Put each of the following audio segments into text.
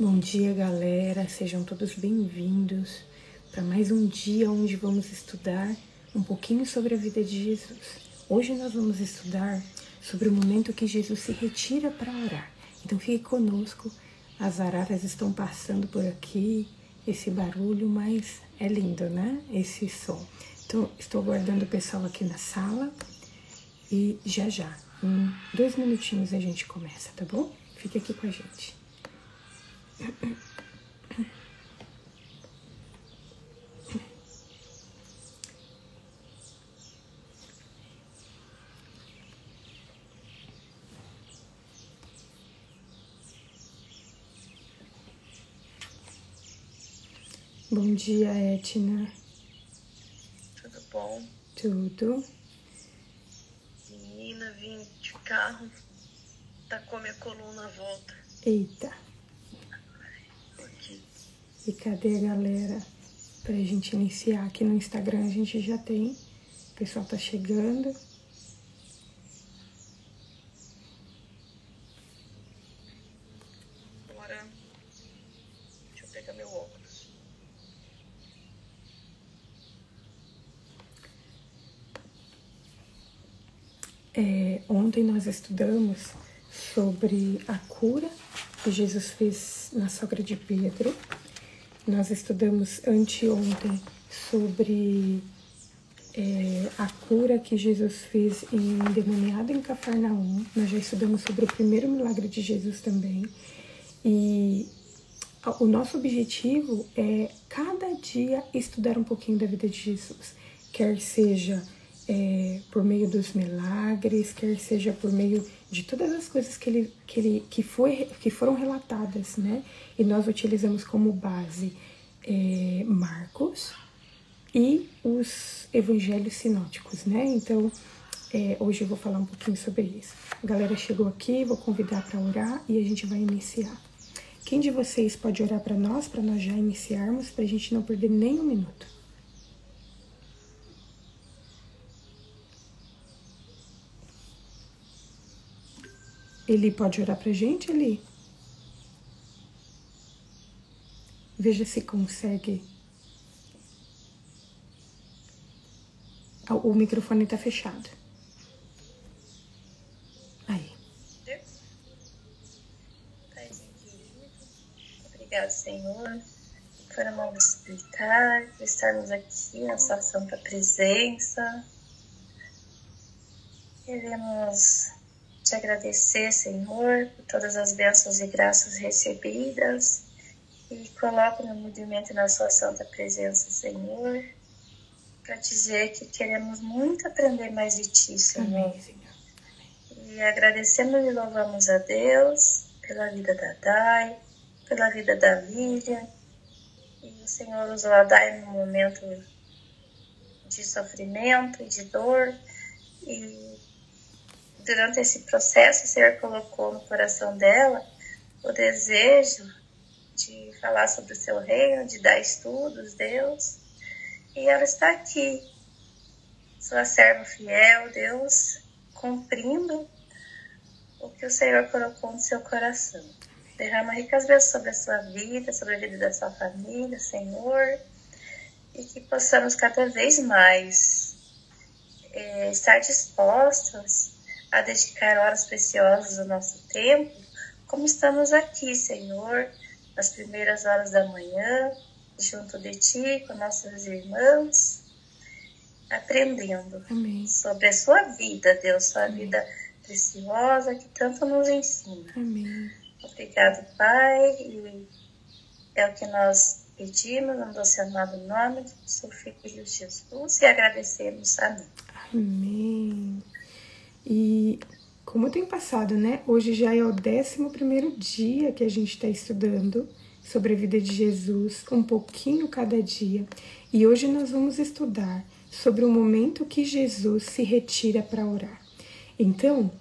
Bom dia, galera, sejam todos bem-vindos para mais um dia onde vamos estudar um pouquinho sobre a vida de Jesus. Hoje nós vamos estudar sobre o momento que Jesus se retira para orar. Então fique conosco, as araras estão passando por aqui, esse barulho, mas é lindo, né? Esse som. Então estou aguardando o pessoal aqui na sala e já, em 2 minutinhos a gente começa, tá bom? Fique aqui com a gente. Bom dia, Etna. Tudo bom? Tudo. Menina, vim de carro, tacou minha coluna à volta. Eita. Aqui. E cadê a galera? Pra gente iniciar aqui no Instagram, a gente já tem. O pessoal tá chegando. Bora. Deixa eu pegar meu óculos. Ontem nós estudamos sobre a cura que Jesus fez na sogra de Pedro. Nós estudamos anteontem sobre a cura que Jesus fez em endemoniado em Cafarnaum. Nós já estudamos sobre o primeiro milagre de Jesus também. E o nosso objetivo é cada dia estudar um pouquinho da vida de Jesus. Quer seja por meio dos milagres, quer seja por meio de todas as coisas que foram relatadas, né? E nós utilizamos como base Marcos e os evangelhos sinóticos, né? Então, hoje eu vou falar um pouquinho sobre isso. A galera chegou aqui, vou convidar para orar e a gente vai iniciar. Quem de vocês pode orar para nós já iniciarmos, para a gente não perder nem um minuto? Eli, pode orar pra gente, Eli? Veja se consegue. O microfone tá fechado. Aí. Paizinho querido, obrigado, Senhor, por nos visitar, por estarmos aqui na sua santa presença. Queremos te agradecer, Senhor, por todas as bênçãos e graças recebidas e coloco no movimento na sua santa presença, Senhor, para dizer que queremos muito aprender mais de ti, Senhor. Amém, Senhor. E agradecemos e louvamos a Deus pela vida da Dai, pela vida da Lilian. E o Senhor usou a Dai num momento de sofrimento e de dor. E durante esse processo, o Senhor colocou no coração dela o desejo de falar sobre o seu reino, de dar estudos, Deus. E ela está aqui, sua serva fiel, Deus, cumprindo o que o Senhor colocou no seu coração. Derrama ricas bênçãos sobre a sua vida, sobre a vida da sua família, Senhor, e que possamos cada vez mais estar dispostos a dedicar horas preciosas do nosso tempo, como estamos aqui, Senhor, nas primeiras horas da manhã, junto de Ti, com nossos irmãos, aprendendo Amém. sobre a sua vida, Deus, sua vida preciosa que tanto nos ensina. Amém. Obrigado, Pai, e é o que nós pedimos no nosso amado nome do seu Filho Jesus e agradecemos. Amém. Amém. E como tem passado, né? Hoje já é o 11º dia que a gente está estudando sobre a vida de Jesus, um pouquinho cada dia. E hoje nós vamos estudar sobre o momento que Jesus se retira para orar. Então,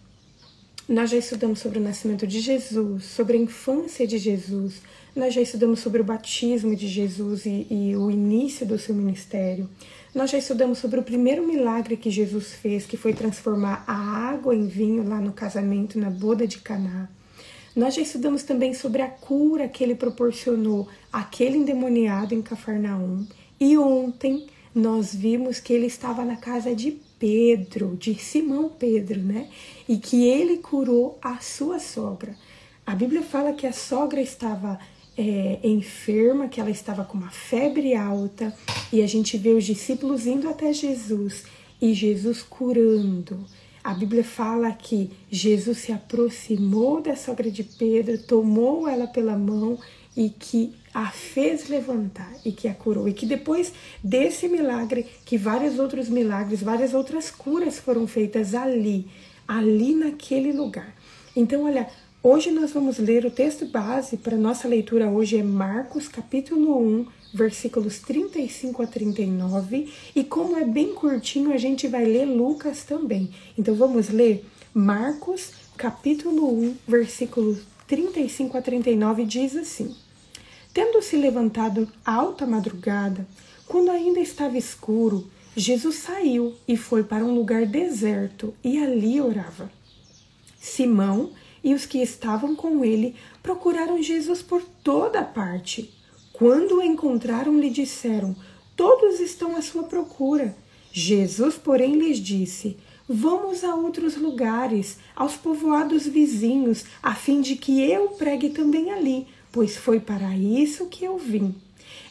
nós já estudamos sobre o nascimento de Jesus, sobre a infância de Jesus, nós já estudamos sobre o batismo de Jesus e o início do seu ministério. Nós já estudamos sobre o primeiro milagre que Jesus fez, que foi transformar a água em vinho lá no casamento, na boda de Caná. Nós já estudamos também sobre a cura que ele proporcionou àquele endemoniado em Cafarnaum. E ontem nós vimos que ele estava na casa de Pedro, de Simão Pedro, né? E que ele curou a sua sogra. A Bíblia fala que a sogra estava enferma, que ela estava com uma febre alta, e a gente vê os discípulos indo até Jesus e Jesus curando. A Bíblia fala que Jesus se aproximou da sogra de Pedro, tomou ela pela mão e que a fez levantar e que a curou. E que depois desse milagre, que vários outros milagres, várias outras curas foram feitas ali naquele lugar. Então, olha, hoje nós vamos ler o texto base para nossa leitura hoje é Marcos capítulo 1, versículos 35 a 39, e como é bem curtinho, a gente vai ler Lucas também. Então vamos ler Marcos capítulo 1, versículos 35 a 39, diz assim: Tendo-se levantado alta madrugada, quando ainda estava escuro, Jesus saiu e foi para um lugar deserto e ali orava. Simão e os que estavam com ele procuraram Jesus por toda parte. Quando o encontraram, lhe disseram: todos estão à sua procura. Jesus, porém, lhes disse: vamos a outros lugares, aos povoados vizinhos, a fim de que eu pregue também ali, pois foi para isso que eu vim.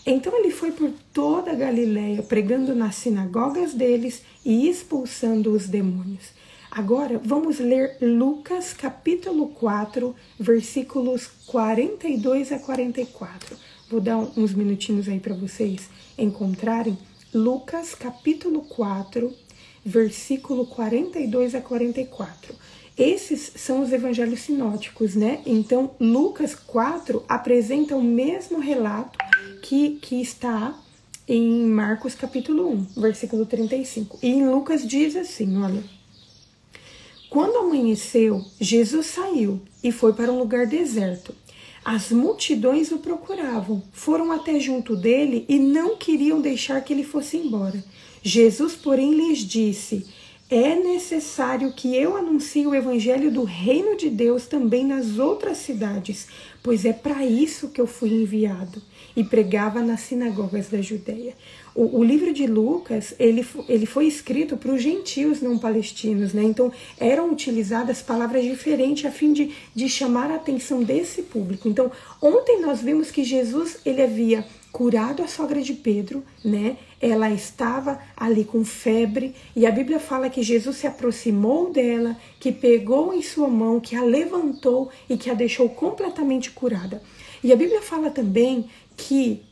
Então ele foi por toda a Galiléia, pregando nas sinagogas deles e expulsando os demônios. Agora vamos ler Lucas capítulo 4, versículos 42 a 44. Vou dar uns minutinhos aí para vocês encontrarem. Lucas capítulo 4, versículo 42 a 44. Esses são os evangelhos sinóticos, né? Então, Lucas 4 apresenta o mesmo relato que está em Marcos capítulo 1, versículo 35. E em Lucas diz assim, olha: Quando amanheceu, Jesus saiu e foi para um lugar deserto. As multidões o procuravam, foram até junto dele e não queriam deixar que ele fosse embora. Jesus, porém, lhes disse: é necessário que eu anuncie o evangelho do reino de Deus também nas outras cidades, pois é para isso que eu fui enviado. E pregava nas sinagogas da Judéia. O livro de Lucas, ele foi escrito para os gentios não palestinos, né? Então, eram utilizadas palavras diferentes a fim de chamar a atenção desse público. Então, ontem nós vimos que Jesus, ele havia curado a sogra de Pedro, né? Ela estava ali com febre e a Bíblia fala que Jesus se aproximou dela, que pegou em sua mão, que a levantou e que a deixou completamente curada. E a Bíblia fala também que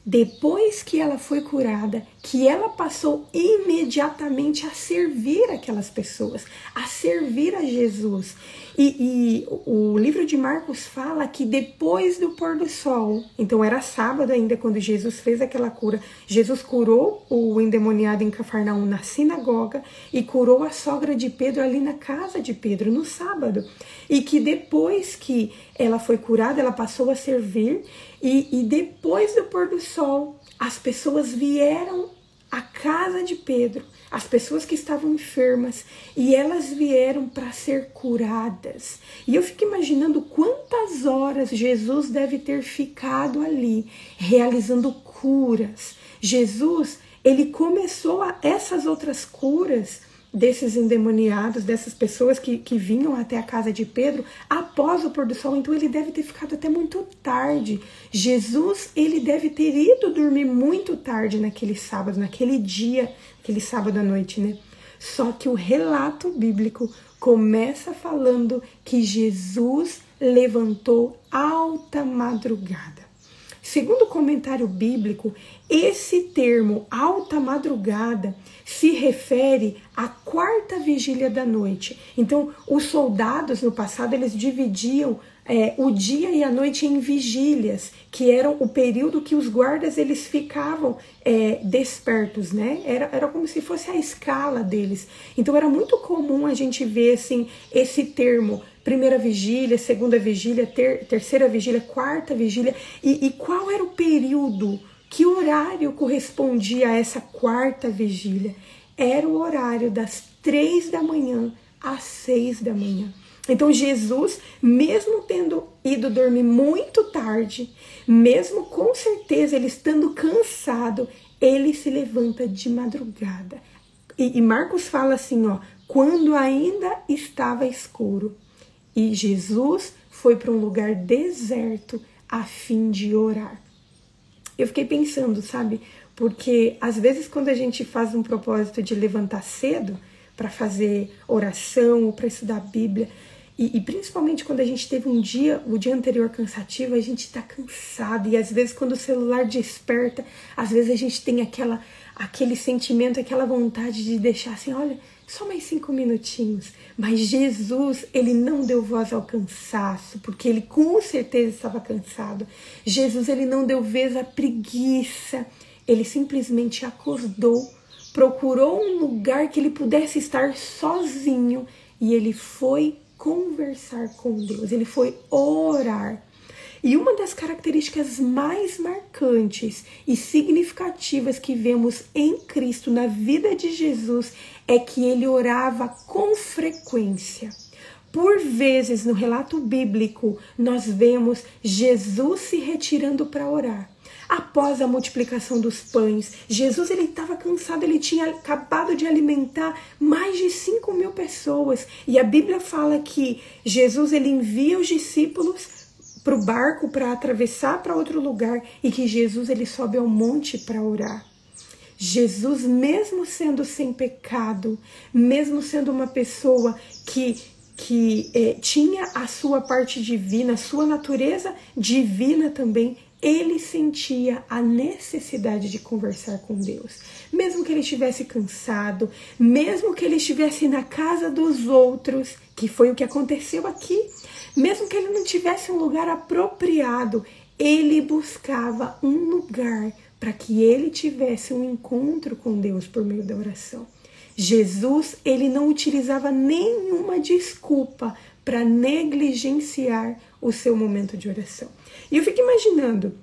depois que ela foi curada, que ela passou imediatamente a servir aquelas pessoas, a servir a Jesus. E o livro de Marcos fala que depois do pôr do sol, então era sábado ainda quando Jesus fez aquela cura, Jesus curou o endemoniado em Cafarnaum na sinagoga e curou a sogra de Pedro ali na casa de Pedro no sábado. E que depois que ela foi curada, ela passou a servir e depois do pôr do sol, as pessoas vieram à casa de Pedro, as pessoas que estavam enfermas, e elas vieram para ser curadas. E eu fico imaginando quantas horas Jesus deve ter ficado ali, realizando curas. Jesus, ele começou essas outras curas desses endemoniados, dessas pessoas que vinham até a casa de Pedro após o pôr do sol. Então ele deve ter ficado até muito tarde. Jesus, ele deve ter ido dormir muito tarde naquele sábado, naquele dia, aquele sábado à noite, né? Só que o relato bíblico começa falando que Jesus levantou alta madrugada. Segundo o comentário bíblico, esse termo alta madrugada se refere à quarta vigília da noite. Então, os soldados no passado, eles dividiam o dia e a noite em vigílias, que eram o período que os guardas eles ficavam despertos, né? Era como se fosse a escala deles. Então, era muito comum a gente ver assim, esse termo, primeira vigília, segunda vigília, terceira vigília, quarta vigília. E qual era o período? Que horário correspondia a essa quarta vigília? Era o horário das 3 da manhã às 6 da manhã. Então Jesus, mesmo tendo ido dormir muito tarde, mesmo com certeza ele estando cansado, ele se levanta de madrugada. E Marcos fala assim, ó, quando ainda estava escuro. E Jesus foi para um lugar deserto a fim de orar. Eu fiquei pensando, sabe? Porque às vezes quando a gente faz um propósito de levantar cedo para fazer oração ou para estudar a Bíblia, e principalmente quando a gente teve o dia anterior cansativo, a gente tá cansado. E às vezes quando o celular desperta, às vezes a gente tem aquele sentimento, aquela vontade de deixar assim, olha, só mais 5 minutinhos. Mas Jesus, ele não deu voz ao cansaço, porque ele com certeza estava cansado. Jesus, ele não deu vez à preguiça. Ele simplesmente acordou, procurou um lugar que ele pudesse estar sozinho e ele foi conversar com Deus, ele foi orar. E uma das características mais marcantes e significativas que vemos em Cristo, na vida de Jesus, é que ele orava com frequência. Por vezes, no relato bíblico, nós vemos Jesus se retirando para orar. Após a multiplicação dos pães, Jesus ele estava cansado, ele tinha acabado de alimentar mais de 5.000 pessoas. E a Bíblia fala que Jesus ele envia os discípulos para o barco para atravessar para outro lugar e que Jesus ele sobe ao monte para orar. Jesus, mesmo sendo sem pecado, mesmo sendo uma pessoa que tinha a sua parte divina, a sua natureza divina também, ele sentia a necessidade de conversar com Deus. Mesmo que ele estivesse cansado, mesmo que ele estivesse na casa dos outros, que foi o que aconteceu aqui, mesmo que ele não tivesse um lugar apropriado, ele buscava um lugar para que ele tivesse um encontro com Deus por meio da oração. Jesus, ele não utilizava nenhuma desculpa para negligenciar o seu momento de oração. E eu fico imaginando,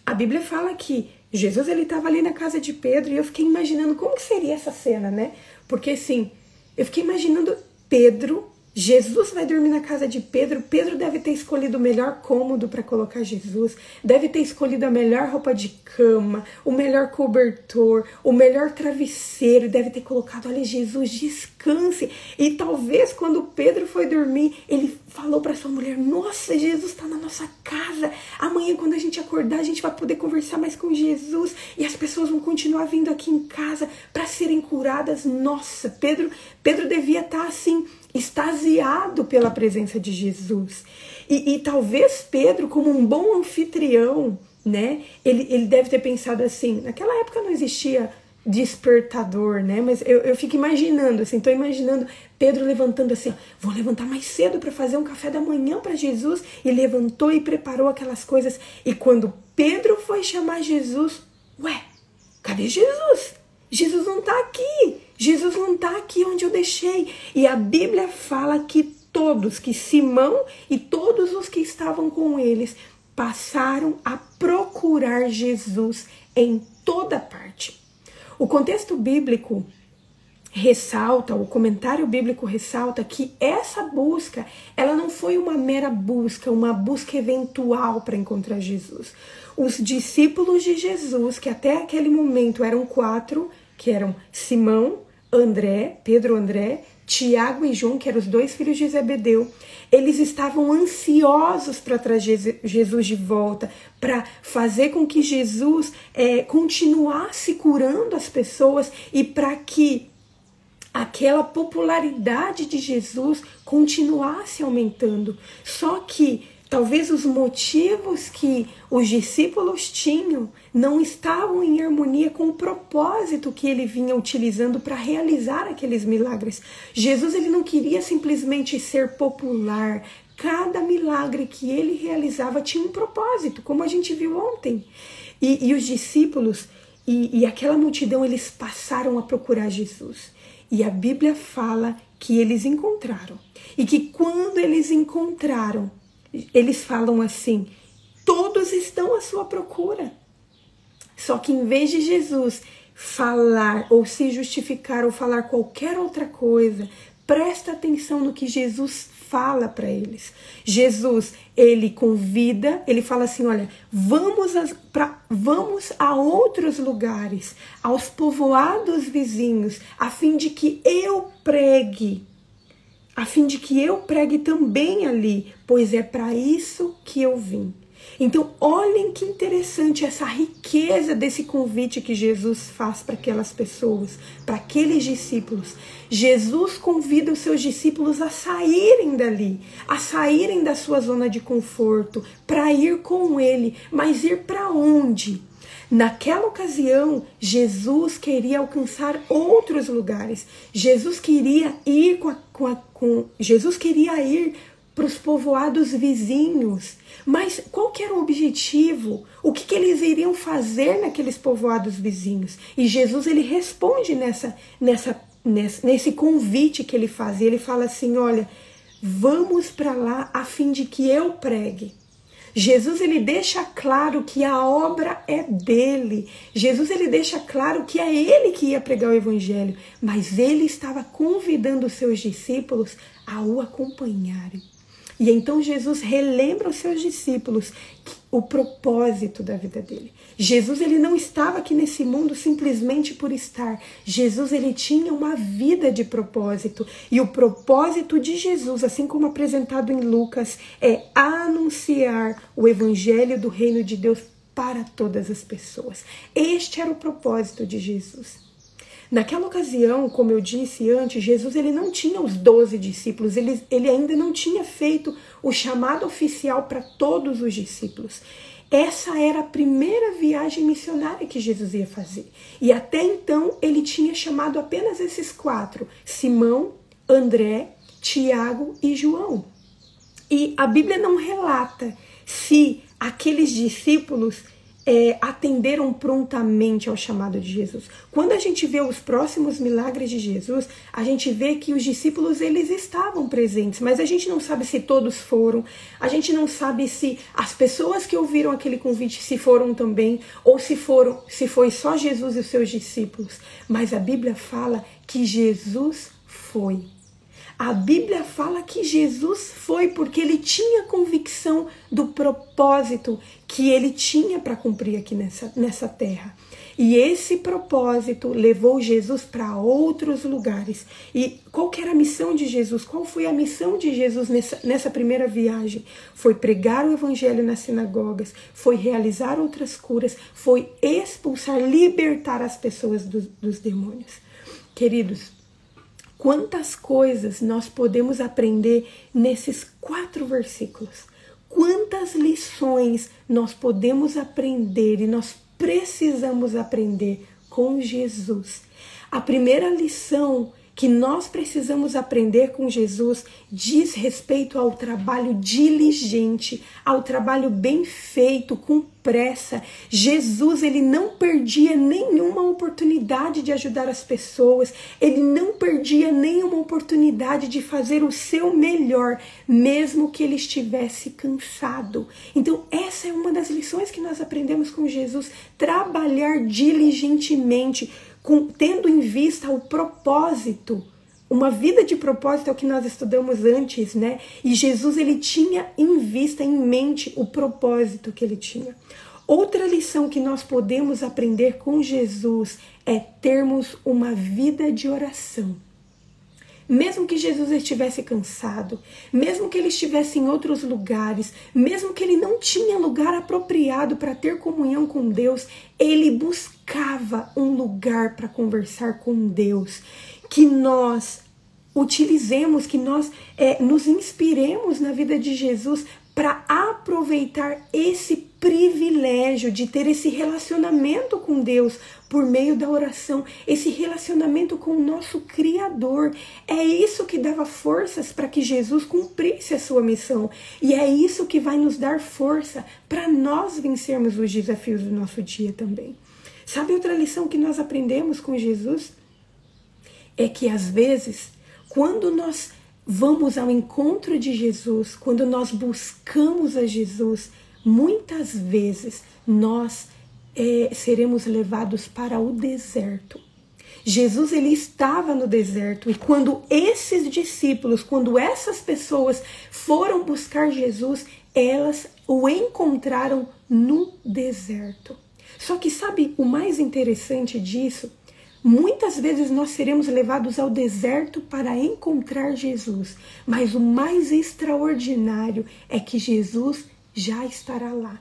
a Bíblia fala que Jesus ele estava ali na casa de Pedro e eu fiquei imaginando como que seria essa cena, né? Porque assim, eu fiquei imaginando Pedro, Jesus vai dormir na casa de Pedro, Pedro deve ter escolhido o melhor cômodo para colocar Jesus, deve ter escolhido a melhor roupa de cama, o melhor cobertor, o melhor travesseiro, deve ter colocado, olha Jesus, descanse. E talvez quando Pedro foi dormir, ele falou para sua mulher, nossa, Jesus está na nossa casa, amanhã quando a gente acordar a gente vai poder conversar mais com Jesus e as pessoas vão continuar vindo aqui em casa para serem curadas. Nossa, Pedro devia estar assim, extasiado pela presença de Jesus. E talvez Pedro, como um bom anfitrião, né, ele deve ter pensado assim, naquela época não existia despertador, né, mas eu fico imaginando, assim, tô imaginando Pedro levantando assim, vou levantar mais cedo para fazer um café da manhã para Jesus, e levantou e preparou aquelas coisas, e quando Pedro foi chamar Jesus, ué, cadê Jesus? Jesus não tá aqui. Jesus não está aqui onde eu deixei. E a Bíblia fala que Simão e todos os que estavam com eles passaram a procurar Jesus em toda parte. O contexto bíblico ressalta, o comentário bíblico ressalta que essa busca, ela não foi uma mera busca, uma busca eventual para encontrar Jesus. Os discípulos de Jesus, que até aquele momento eram 4, que eram Simão, Pedro, André, Tiago e João, que eram os 2 filhos de Zebedeu, eles estavam ansiosos para trazer Jesus de volta, para fazer com que Jesus continuasse curando as pessoas e para que aquela popularidade de Jesus continuasse aumentando. Só que talvez os motivos que os discípulos tinham não estavam em harmonia com o propósito que ele vinha utilizando para realizar aqueles milagres. Jesus ele não queria simplesmente ser popular. Cada milagre que ele realizava tinha um propósito, como a gente viu ontem. E os discípulos e aquela multidão, eles passaram a procurar Jesus. E a Bíblia fala que eles encontraram. E que quando eles encontraram, eles falam assim, todos estão à sua procura. Só que em vez de Jesus falar ou se justificar ou falar qualquer outra coisa, presta atenção no que Jesus fala para eles. Jesus, ele convida, ele fala assim, olha, vamos a outros lugares, aos povoados vizinhos, a fim de que eu pregue também ali, pois é para isso que eu vim. Então, olhem que interessante essa riqueza desse convite que Jesus faz para aquelas pessoas, para aqueles discípulos. Jesus convida os seus discípulos a saírem dali, a saírem da sua zona de conforto, para ir com ele. Mas ir para onde? Naquela ocasião, Jesus queria alcançar outros lugares. Jesus queria ir para os povoados vizinhos. Mas qual que era o objetivo? O que eles iriam fazer naqueles povoados vizinhos? E Jesus, ele responde nesse convite que ele faz. E ele fala assim, olha, vamos para lá a fim de que eu pregue. Jesus, ele deixa claro que a obra é dele. Jesus, ele deixa claro que é ele que ia pregar o evangelho. Mas ele estava convidando os seus discípulos a o acompanharem. E então Jesus relembra aos seus discípulos o propósito da vida dele. Jesus, ele não estava aqui nesse mundo simplesmente por estar. Jesus, ele tinha uma vida de propósito. E o propósito de Jesus, assim como apresentado em Lucas, é anunciar o evangelho do reino de Deus para todas as pessoas. Este era o propósito de Jesus. Naquela ocasião, como eu disse antes, Jesus, ele não tinha os 12 discípulos, ele ainda não tinha feito o chamado oficial para todos os discípulos. Essa era a primeira viagem missionária que Jesus ia fazer. E até então ele tinha chamado apenas esses 4, Simão, André, Tiago e João. E a Bíblia não relata se aqueles discípulos atenderam prontamente ao chamado de Jesus. Quando a gente vê os próximos milagres de Jesus, a gente vê que os discípulos, eles estavam presentes, mas a gente não sabe se todos foram, a gente não sabe se as pessoas que ouviram aquele convite se foram também, ou se foi só Jesus e os seus discípulos. Mas a Bíblia fala que Jesus foi. A Bíblia fala que Jesus foi porque ele tinha convicção do propósito que ele tinha para cumprir aqui nessa terra. E esse propósito levou Jesus para outros lugares. E qual que era a missão de Jesus? Qual foi a missão de Jesus nessa primeira viagem? Foi pregar o evangelho nas sinagogas, foi realizar outras curas, foi expulsar, libertar as pessoas dos demônios. Queridos, quantas coisas nós podemos aprender nesses 4 versículos? Quantas lições nós podemos aprender e nós precisamos aprender com Jesus? A primeira lição que nós precisamos aprender com Jesus diz respeito ao trabalho diligente, ao trabalho bem feito, com pressa. Jesus, ele não perdia nenhuma oportunidade de ajudar as pessoas, ele não perdia nenhuma oportunidade de fazer o seu melhor, mesmo que ele estivesse cansado. Então, essa é uma das lições que nós aprendemos com Jesus, trabalhar diligentemente, tendo em vista o propósito. Uma vida de propósito é o que nós estudamos antes, né? E Jesus, ele tinha em vista, em mente, o propósito que ele tinha. Outra lição que nós podemos aprender com Jesus é termos uma vida de oração. Mesmo que Jesus estivesse cansado, mesmo que ele estivesse em outros lugares, mesmo que ele não tinha lugar apropriado para ter comunhão com Deus, ele buscava um lugar para conversar com Deus. Que nós utilizemos, que nós nos inspiremos na vida de Jesus para aproveitar esse privilégio de ter esse relacionamento com Deus por meio da oração, esse relacionamento com o nosso Criador. É isso que dava forças para que Jesus cumprisse a sua missão. E é isso que vai nos dar força para nós vencermos os desafios do nosso dia também. Sabe outra lição que nós aprendemos com Jesus? É que às vezes, quando nós vamos ao encontro de Jesus, quando nós buscamos a Jesus, muitas vezes nós seremos levados para o deserto. Jesus, ele estava no deserto. E quando esses discípulos, quando essas pessoas foram buscar Jesus, elas o encontraram no deserto. Só que sabe o mais interessante disso? Muitas vezes nós seremos levados ao deserto para encontrar Jesus. Mas o mais extraordinário é que Jesus já estará lá.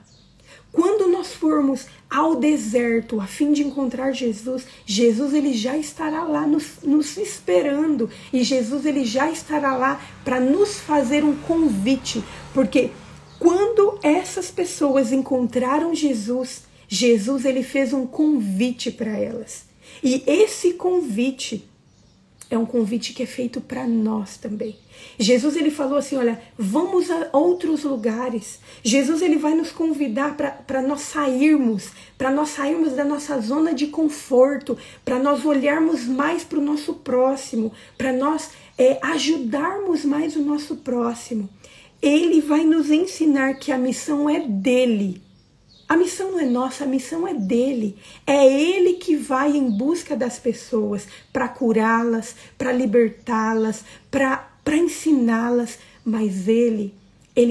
Quando nós formos ao deserto a fim de encontrar Jesus, Jesus ele já estará lá nos esperando. E Jesus ele já estará lá para nos fazer um convite. Porque quando essas pessoas encontraram Jesus, Jesus ele fez um convite para elas. E esse convite é um convite que é feito para nós também. Jesus ele falou assim, olha, vamos a outros lugares. Jesus ele vai nos convidar para nós sairmos da nossa zona de conforto, para nós olharmos mais para o nosso próximo, para nós ajudarmos mais o nosso próximo. Ele vai nos ensinar que a missão é dele. A missão não é nossa, a missão é dele. É ele que vai em busca das pessoas para curá-las, para libertá-las, para ensiná-las. Mas ele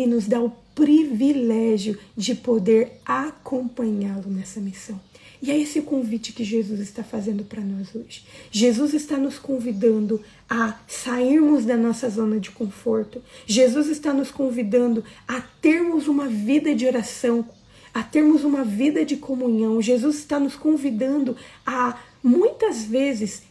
nos dá o privilégio de poder acompanhá-lo nessa missão. E é esse o convite que Jesus está fazendo para nós hoje. Jesus está nos convidando a sairmos da nossa zona de conforto. Jesus está nos convidando a termos uma vida de oração, a termos uma vida de comunhão. Jesus está nos convidando a, muitas vezes,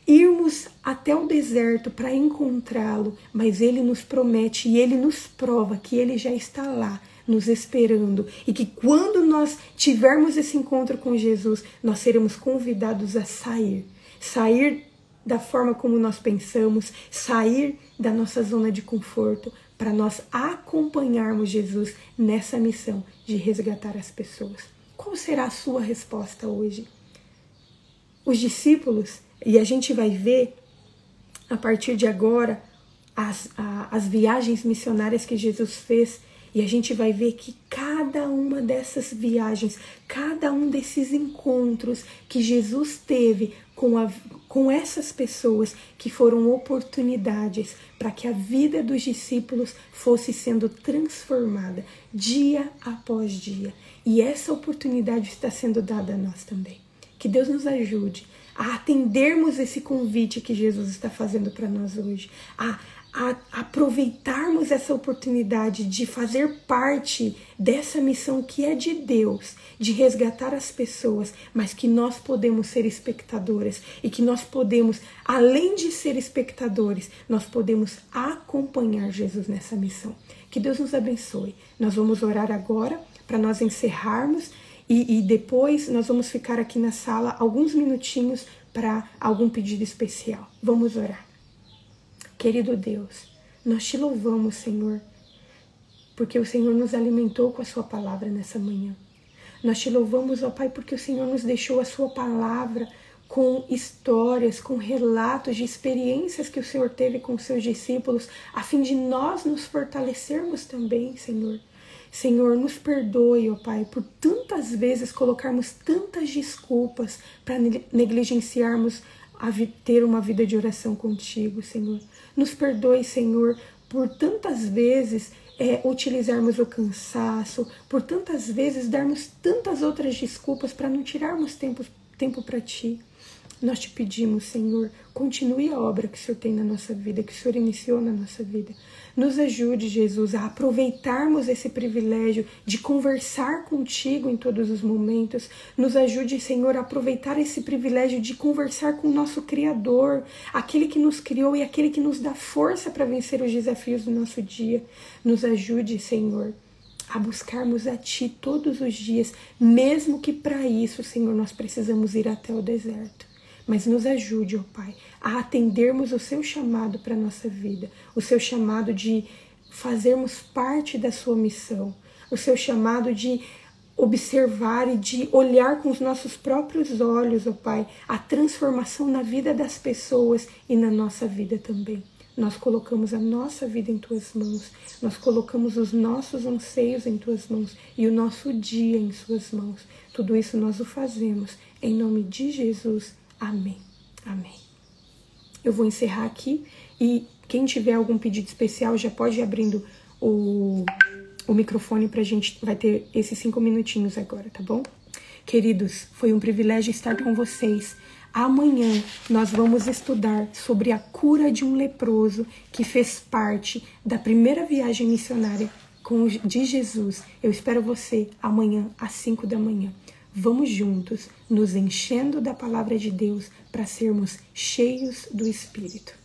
irmos até o deserto para encontrá-lo, mas ele nos promete e ele nos prova que ele já está lá, nos esperando, e que quando nós tivermos esse encontro com Jesus, nós seremos convidados a sair da forma como nós pensamos, sair da nossa zona de conforto, para nós acompanharmos Jesus nessa missão de resgatar as pessoas. Qual será a sua resposta hoje? Os discípulos, e a gente vai ver a partir de agora as viagens missionárias que Jesus fez, e a gente vai ver que cada uma dessas viagens, cada um desses encontros que Jesus teve com essas pessoas, que foram oportunidades para que a vida dos discípulos fosse sendo transformada dia após dia. E essa oportunidade está sendo dada a nós também. Que Deus nos ajude a atendermos esse convite que Jesus está fazendo para nós hoje, a aproveitarmos essa oportunidade de fazer parte dessa missão que é de Deus, de resgatar as pessoas, mas que nós podemos ser espectadores e que nós podemos, além de ser espectadores, nós podemos acompanhar Jesus nessa missão. Que Deus nos abençoe. Nós vamos orar agora para nós encerrarmos e depois nós vamos ficar aqui na sala alguns minutinhos para algum pedido especial. Vamos orar. Querido Deus, nós te louvamos, Senhor, porque o Senhor nos alimentou com a sua palavra nessa manhã. Nós te louvamos, ó Pai, porque o Senhor nos deixou a sua palavra com histórias, com relatos de experiências que o Senhor teve com os seus discípulos, a fim de nós nos fortalecermos também, Senhor. Senhor, nos perdoe, ó Pai, por tantas vezes colocarmos tantas desculpas para negligenciarmos ter uma vida de oração contigo, Senhor. Nos perdoe, Senhor, por tantas vezes utilizarmos o cansaço, por tantas vezes darmos tantas outras desculpas para não tirarmos tempo para Ti. Nós te pedimos, Senhor, continue a obra que o Senhor tem na nossa vida, que o Senhor iniciou na nossa vida. Nos ajude, Jesus, a aproveitarmos esse privilégio de conversar contigo em todos os momentos. Nos ajude, Senhor, a aproveitar esse privilégio de conversar com o nosso Criador, aquele que nos criou e aquele que nos dá força para vencer os desafios do nosso dia. Nos ajude, Senhor, a buscarmos a Ti todos os dias, mesmo que para isso, Senhor, nós precisamos ir até o deserto. Mas nos ajude, ó Pai, a atendermos o Seu chamado para a nossa vida, o Seu chamado de fazermos parte da Sua missão, o Seu chamado de observar e de olhar com os nossos próprios olhos, ó Pai, a transformação na vida das pessoas e na nossa vida também. Nós colocamos a nossa vida em Tuas mãos, nós colocamos os nossos anseios em Tuas mãos e o nosso dia em Suas mãos. Tudo isso nós o fazemos em nome de Jesus. Amém. Amém. Eu vou encerrar aqui e quem tiver algum pedido especial já pode ir abrindo o microfone pra gente, vai ter esses 5 minutinhos agora, tá bom? Queridos, foi um privilégio estar com vocês. Amanhã nós vamos estudar sobre a cura de um leproso que fez parte da primeira viagem missionária de Jesus. Eu espero você amanhã às 5 da manhã. Vamos juntos, nos enchendo da palavra de Deus para sermos cheios do Espírito.